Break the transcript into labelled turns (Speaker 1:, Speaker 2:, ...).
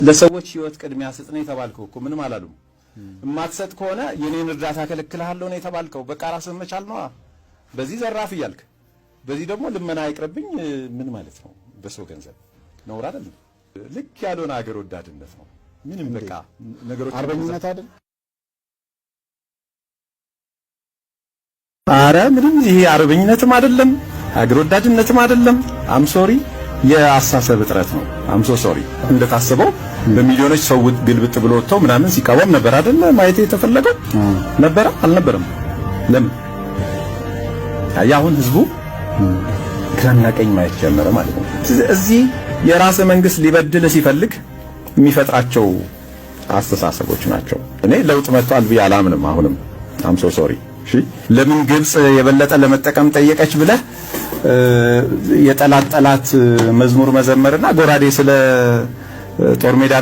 Speaker 1: ለሰዎች ህይወት ቅድሚያ ስጥ ነው የተባልከው እኮ ምንም አላሉም። የማትሰጥ ከሆነ የኔን እርዳታ ከለክልሃለሁ ነው የተባልከው። በቃ ራስህን መቻል ነው። በዚህ ዘራፍ እያልክ በዚህ ደግሞ ልመና አይቅርብኝ ምን ማለት ነው? በሰው ገንዘብ ነውር አይደለም። ልክ ያልሆነ ሀገር ወዳድነት ነው። ምንም በቃ ነገሮች
Speaker 2: አርበኝነት አይደል?
Speaker 1: አረ ምንም ይሄ አርበኝነትም አይደለም ሀገር ወዳድነትም አይደለም። አም ሶሪ የአሳሰብ እጥረት ነው። አም ሶ ሶሪ እንደታሰበው በሚሊዮኖች ሰው ግልብጥ ብሎ ወጥቶ ምናምን ሲቃወም ነበር አይደል? ማየት የተፈለገው ነበር አልነበረም? ለምን ያሁን ህዝቡ ግራና ቀኝ ማየት ጀመረ ማለት ነው። እዚህ የራስ መንግስት ሊበድል ሲፈልግ የሚፈጥራቸው አስተሳሰቦች ናቸው። እኔ ለውጥ መጥቷል ብዬ አላምንም። አሁንም አም ሶ ሶሪ እሺ። ለምን ግብጽ የበለጠ ለመጠቀም ጠየቀች ብለህ የጠላት መዝሙር መዘመርና ጎራዴ ስለ ጦር ሜዳ